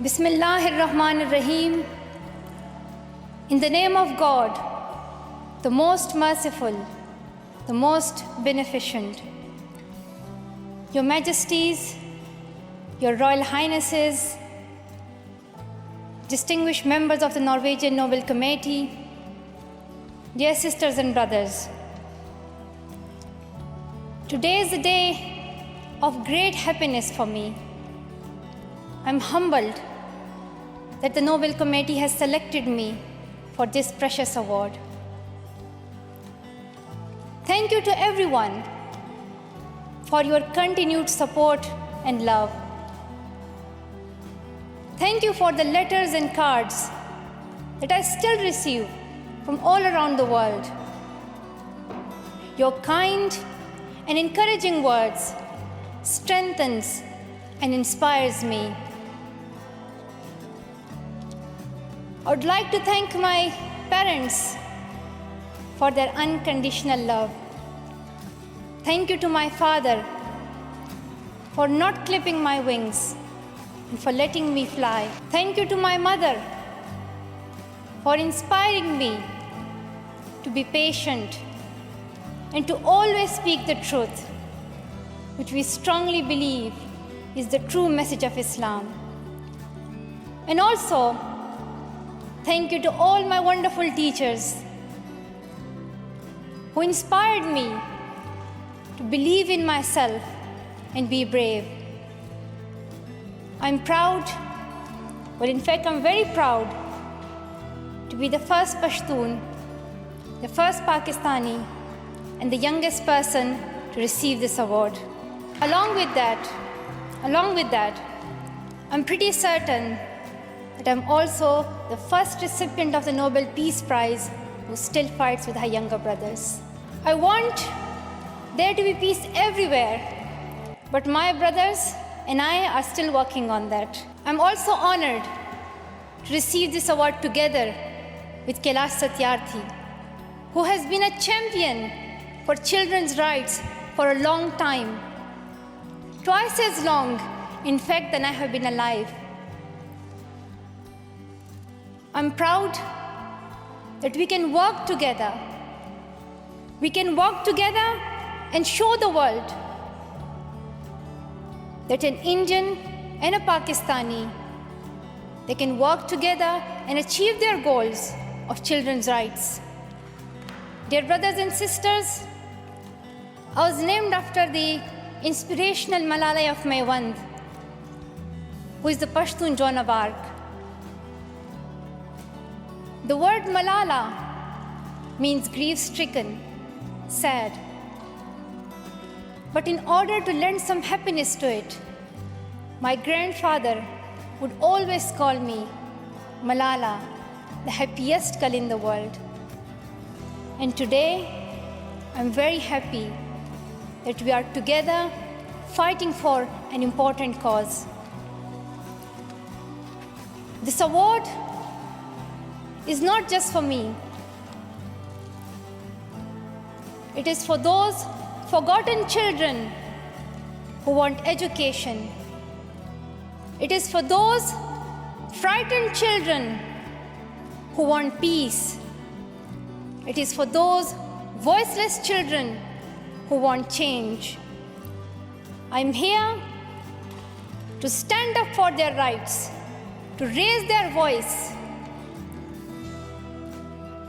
Bismillahir Rahmanir Rahim. In the name of God, the most merciful, the most beneficent. Your Majesties, Your Royal Highnesses, distinguished members of the Norwegian Nobel Committee, dear sisters and brothers. Today is a day of great happiness for me. I'm humbled that the Nobel Committee has selected me for this precious award. Thank you to everyone for your continued support and love. Thank you for the letters and cards that I still receive from all around the world. Your kind and encouraging words strengthens and inspires me. I would like to thank my parents for their unconditional love. Thank you to my father for not clipping my wings and for letting me fly. Thank you to my mother for inspiring me to be patient and to always speak the truth, which we strongly believe is the true message of Islam. And also, thank you to all my wonderful teachers who inspired me to believe in myself and be brave. I'm proud, well, in fact, I'm very proud to be the first Pashtun, the first Pakistani, and the youngest person to receive this award. Along with that, I'm pretty certain that I'm also the first recipient of the Nobel Peace Prize who still fights with her younger brothers. I want there to be peace everywhere, but my brothers and I are still working on that. I'm also honored to receive this award together with Kailash Satyarthi, who has been a champion for children's rights for a long time, twice as long, in fact, than I have been alive. I'm proud that we can work together. We can work together and show the world that an Indian and a Pakistani, they can work together and achieve their goals of children's rights. Dear brothers and sisters, I was named after the inspirational Malala Yousafzai, who is the Pashtun Joan of Arc. The word Malala means grief-stricken, sad. But in order to lend some happiness to it, my grandfather would always call me Malala, the happiest girl in the world. And today, I'm very happy that we are together fighting for an important cause. This award is not just for me. It is for those forgotten children who want education. It is for those frightened children who want peace. It is for those voiceless children who want change. I'm here to stand up for their rights, to raise their voice.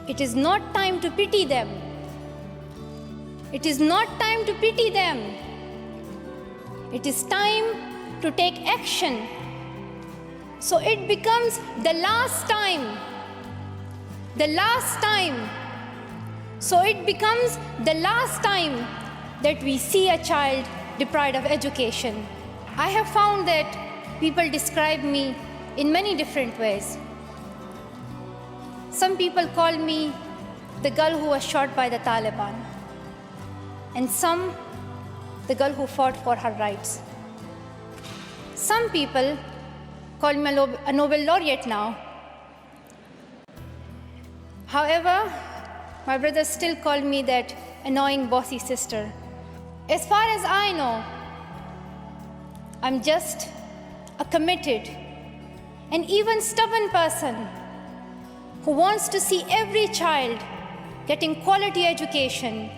It is not time to pity them. It is not time to pity them. It is time to take action. So it becomes the last time. The last time. So it becomes the last time that we see a child deprived of education. I have found that people describe me in many different ways. Some people call me the girl who was shot by the Taliban, and some the girl who fought for her rights. Some people call me a Nobel laureate now. However, my brothers still call me that annoying bossy sister. As far as I know, I'm just a committed an even stubborn person who wants to see every child getting quality education,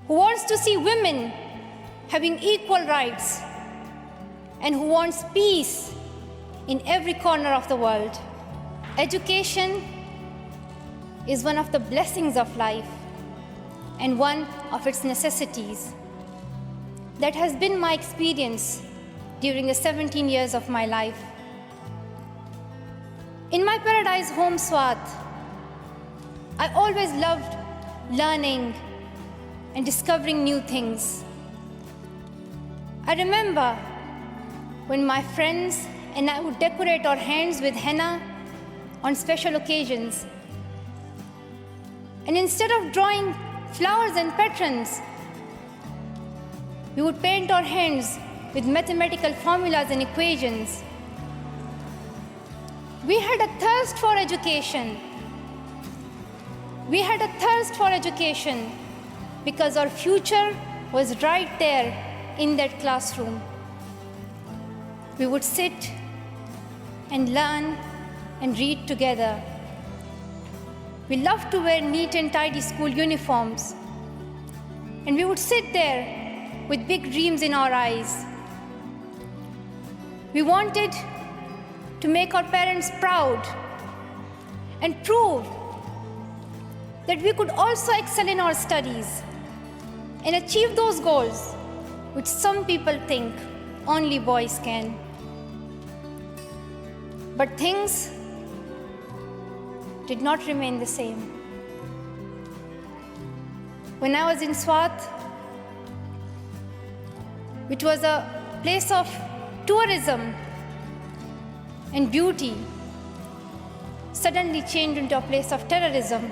who wants to see women having equal rights, and who wants peace in every corner of the world. Education is one of the blessings of life and one of its necessities. That has been my experience during the 17 years of my life. In my paradise home, Swat, I always loved learning and discovering new things. I remember when my friends and I would decorate our hands with henna on special occasions. And instead of drawing flowers and patrons, we would paint our hands with mathematical formulas and equations. We had a thirst for education. We had a thirst for education because our future was right there in that classroom. We would sit and learn and read together. We loved to wear neat and tidy school uniforms. And we would sit there with big dreams in our eyes. We wanted to make our parents proud and prove that we could also excel in our studies and achieve those goals which some people think only boys can. But things did not remain the same. When I was in Swat, which was a place of tourism and beauty, suddenly changed into a place of terrorism.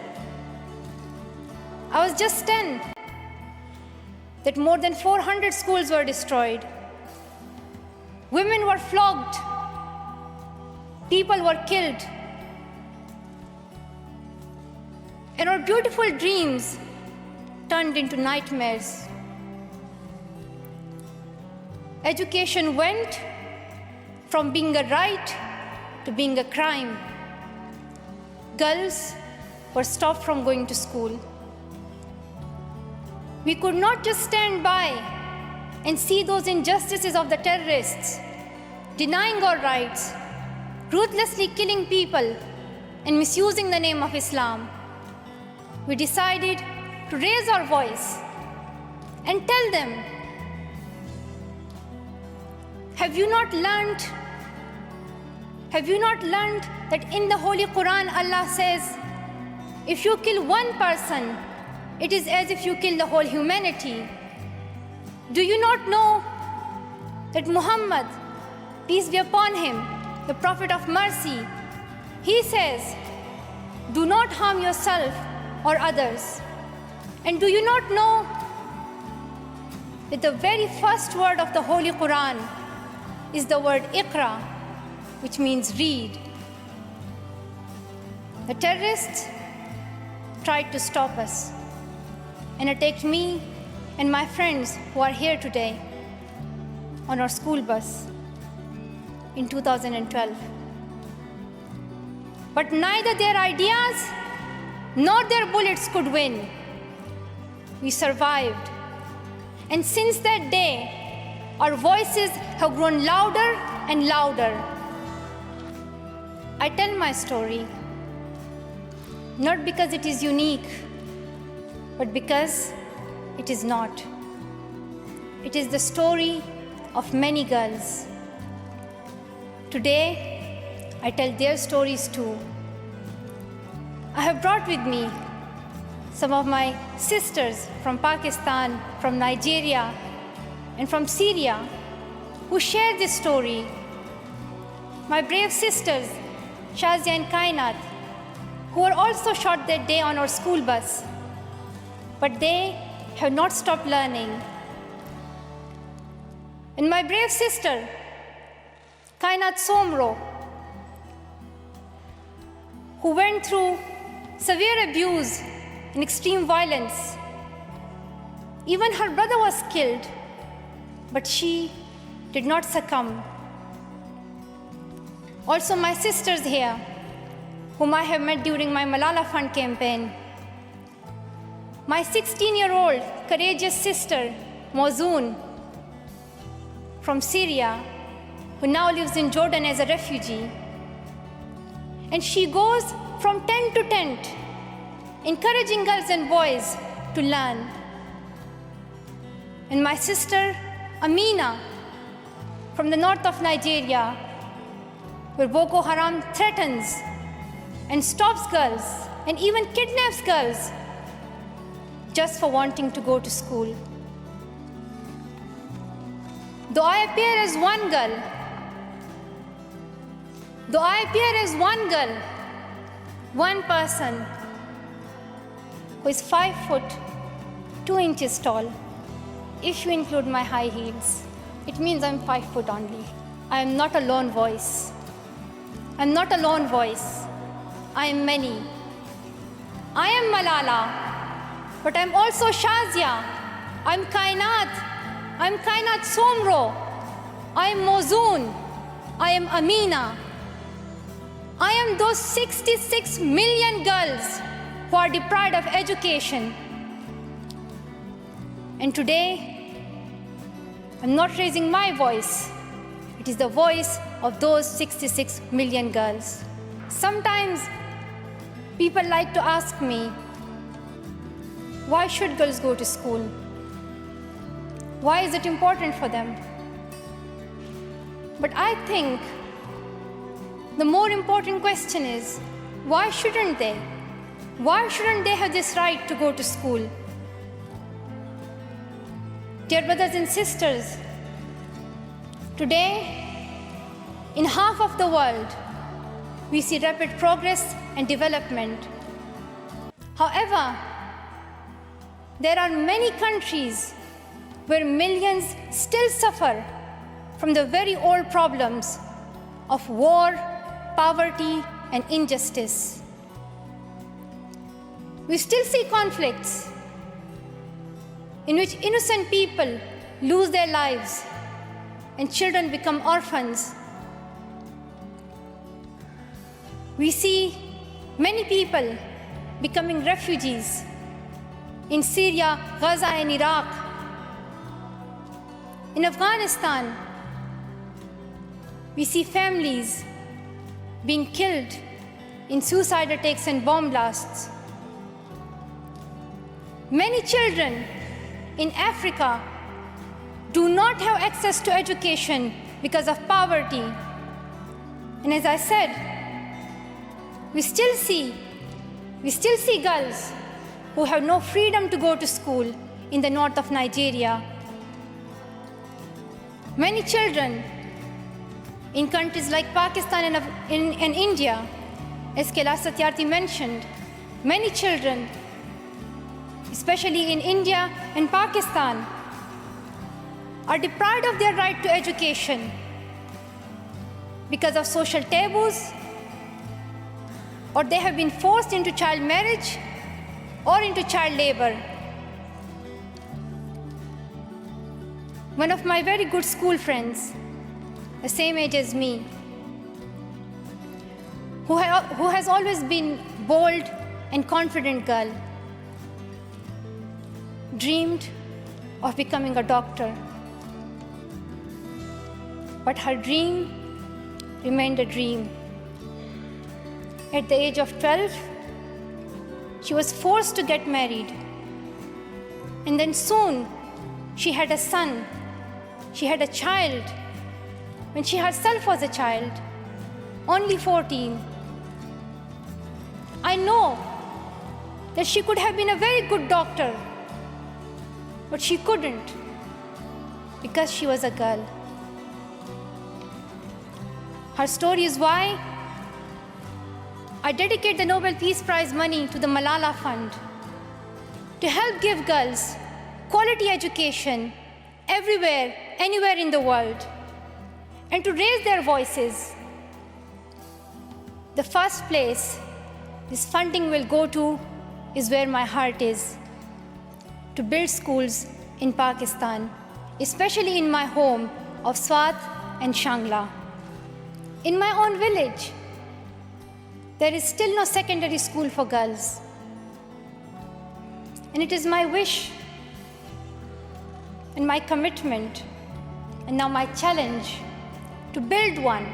I was just 10 that more than 400 schools were destroyed. Women were flogged. People were killed. And our beautiful dreams turned into nightmares. Education went from being a right to being a crime. Girls were stopped from going to school. We could not just stand by and see those injustices of the terrorists, denying our rights, ruthlessly killing people, and misusing the name of Islam. We decided to raise our voice and tell them, have you not learned that in the Holy Quran Allah says, if you kill one person, it is as if you kill the whole humanity? Do you not know that Muhammad, peace be upon him, the Prophet of mercy, he says, do not harm yourself or others? And do you not know that the very first word of the Holy Quran is the word Iqra, which means read? The terrorists tried to stop us and attacked me and my friends who are here today on our school bus in 2012. But neither their ideas nor their bullets could win. We survived. And since that day, our voices have grown louder and louder. I tell my story not because it is unique, but because it is not. It is the story of many girls. Today, I tell their stories too. I have brought with me some of my sisters from Pakistan, from Nigeria, and from Syria who share this story. My brave sisters, Shazia and Kainat, who were also shot that day on our school bus. But they have not stopped learning. And my brave sister, Kainat Somro, who went through severe abuse and extreme violence. Even her brother was killed, but she did not succumb. Also my sisters here, whom I have met during my Malala Fund campaign. My 16-year-old courageous sister, Mozoon, from Syria, who now lives in Jordan as a refugee. And she goes from tent to tent, encouraging girls and boys to learn. And my sister, Amina, from the north of Nigeria, where Boko Haram threatens and stops girls and even kidnaps girls just for wanting to go to school. Though I appear as one girl, one person who is 5 foot 2 inches tall, if you include my high heels, it means I'm 5 foot only. I am not a lone voice. I'm not a lone voice. I am many. I am Malala, but I'm also Shazia. I'm Kainat Somro. I am Mozoon. I am Amina. I am those 66 million girls who are deprived of education. And today, I'm not raising my voice. It is the voice of those 66 million girls. Sometimes people like to ask me, why should girls go to school? Why is it important for them? But I think the more important question is, why shouldn't they? Why shouldn't they have this right to go to school? Dear brothers and sisters, today, in half of the world, we see rapid progress and development. However, there are many countries where millions still suffer from the very old problems of war, poverty, and injustice. We still see conflicts in which innocent people lose their lives and children become orphans. We see many people becoming refugees in Syria, Gaza, and Iraq. In Afghanistan, we see families being killed in suicide attacks and bomb blasts. Many children in Africa do not have access to education because of poverty. And as I said, we still see girls who have no freedom to go to school in the north of Nigeria. Many children in countries like Pakistan and India, as Kailash Satyarthi mentioned, many children, especially in India and Pakistan, are deprived of their right to education because of social taboos, or they have been forced into child marriage or into child labor. One of my very good school friends, the same age as me, who has always been bold and confident girl, dreamed of becoming a doctor. But her dream remained a dream. At the age of 12, she was forced to get married. And then soon, she had a son. She had a child when she herself was a child, only 14. I know that she could have been a very good doctor, but she couldn't because she was a girl. Her story is why I dedicate the Nobel Peace Prize money to the Malala Fund to help give girls quality education everywhere, anywhere in the world, and to raise their voices. The first place this funding will go to is where my heart is, to build schools in Pakistan, especially in my home of Swat and Shangla. In my own village, there is still no secondary school for girls. And it is my wish and my commitment and now my challenge to build one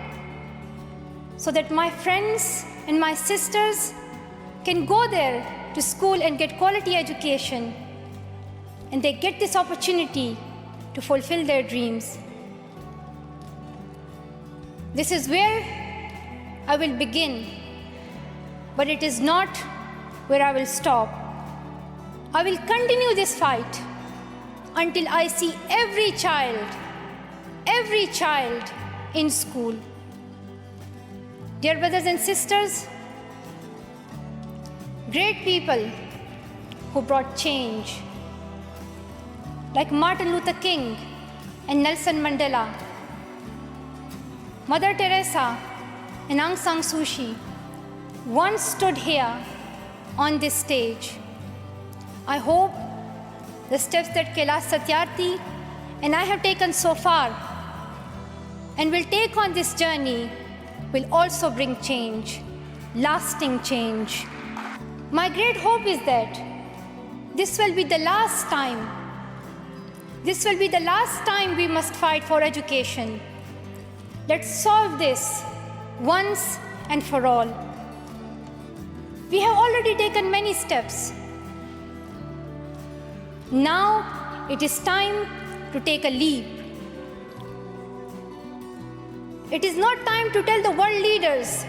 so that my friends and my sisters can go there to school and get quality education, and they get this opportunity to fulfill their dreams. This is where I will begin, but it is not where I will stop. I will continue this fight until I see every child in school. Dear brothers and sisters, great people who brought change, like Martin Luther King and Nelson Mandela, Mother Teresa and Aung San Suu Kyi, once stood here on this stage. I hope the steps that Kailash Satyarthi and I have taken so far and will take on this journey will also bring change, lasting change. My great hope is that this will be the last time. This will be the last time we must fight for education. Let's solve this once and for all. We have already taken many steps. Now it is time to take a leap. It is not time to tell the world leaders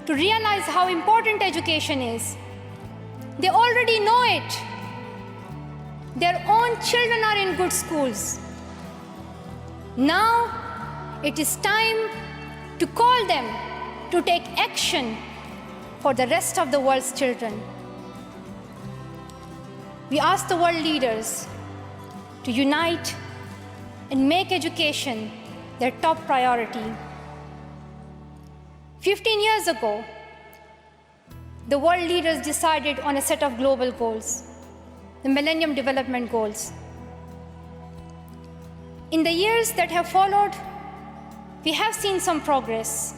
to realize how important education is. They already know it. Their own children are in good schools. Now it is time to call them to take action for the rest of the world's children. We ask the world leaders to unite and make education their top priority. 15 years ago, the world leaders decided on a set of global goals, the Millennium Development Goals. In the years that have followed, we have seen some progress.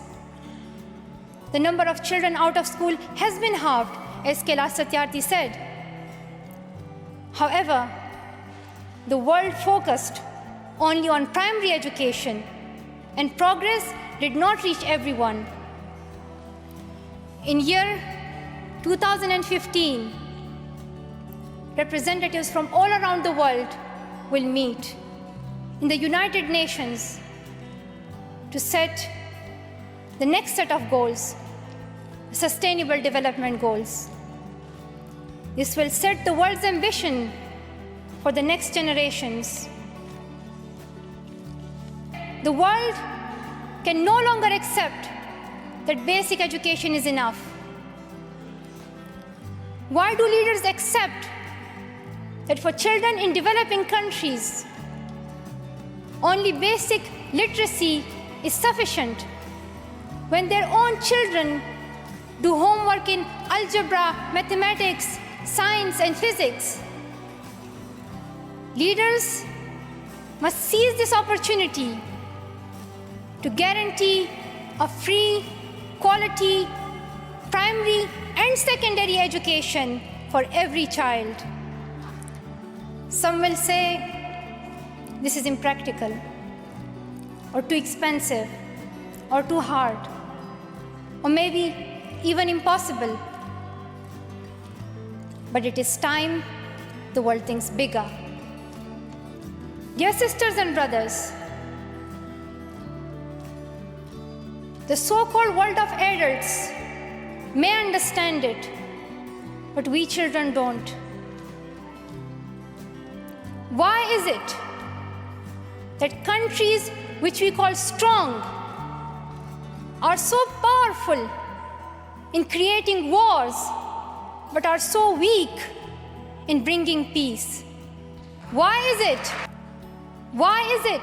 The number of children out of school has been halved, as Kailash Satyarthi said. However, the world focused only on primary education, and progress did not reach everyone. In year 2015, representatives from all around the world will meet in the United Nations to set the next set of goals, Sustainable Development Goals. This will set the world's ambition for the next generations. The world can no longer accept that basic education is enough. Why do leaders accept that for children in developing countries, only basic literacy is sufficient when their own children do homework in algebra, mathematics, science, and physics? Leaders must seize this opportunity to guarantee a free, quality, primary and secondary education for every child. Some will say this is impractical, or too expensive, or too hard, or maybe even impossible. But it is time the world thinks bigger. Dear sisters and brothers, the so-called world of adults may understand it, but we children don't. Why is it that countries which we call strong are so powerful in creating wars, but are so weak in bringing peace? Why is it? Why is it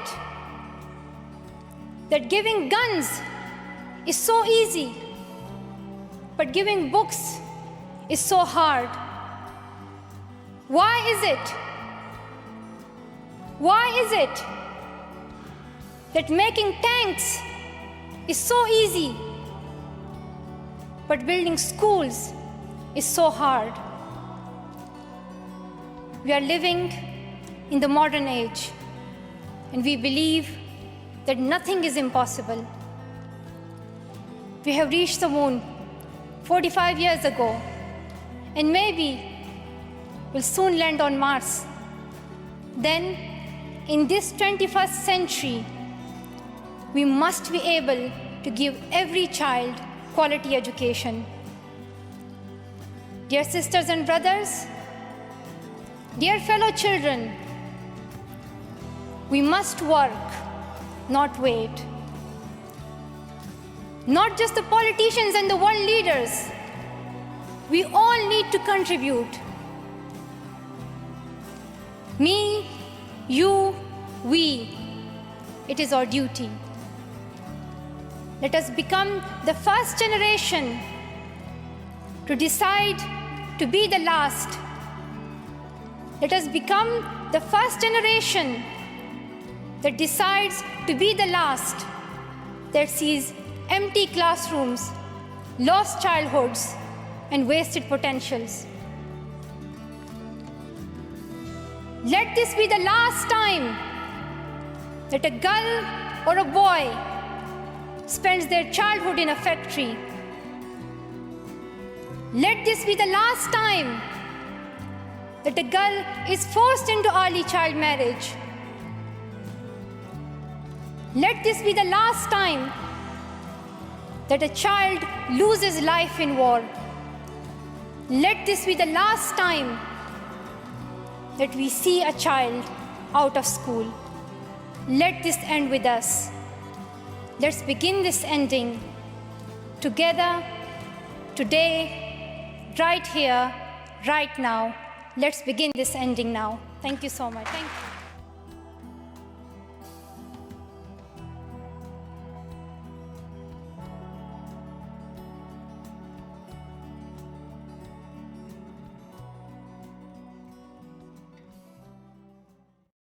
that giving guns is so easy, but giving books is so hard? Why is it? Why is it that making tanks is so easy, but building schools is so hard. We are living in the modern age, and we believe that nothing is impossible. We have reached the moon 45 years ago, and maybe we'll soon land on Mars. Then, in this 21st century, we must be able to give every child quality education. Dear sisters and brothers, dear fellow children, we must work, not wait. Not just the politicians and the world leaders. We all need to contribute. Me, you, we. It is our duty. Let us become the first generation to decide to be the last. Let us become the first generation that decides to be the last, that sees empty classrooms, lost childhoods, and wasted potentials. Let this be the last time that a girl or a boy spends their childhood in a factory. Let this be the last time that a girl is forced into early child marriage. Let this be the last time that a child loses life in war. Let this be the last time that we see a child out of school. Let this end with us. Let's begin this ending together, today, right here, right now. Let's begin this ending now. Thank you so much. Thank you.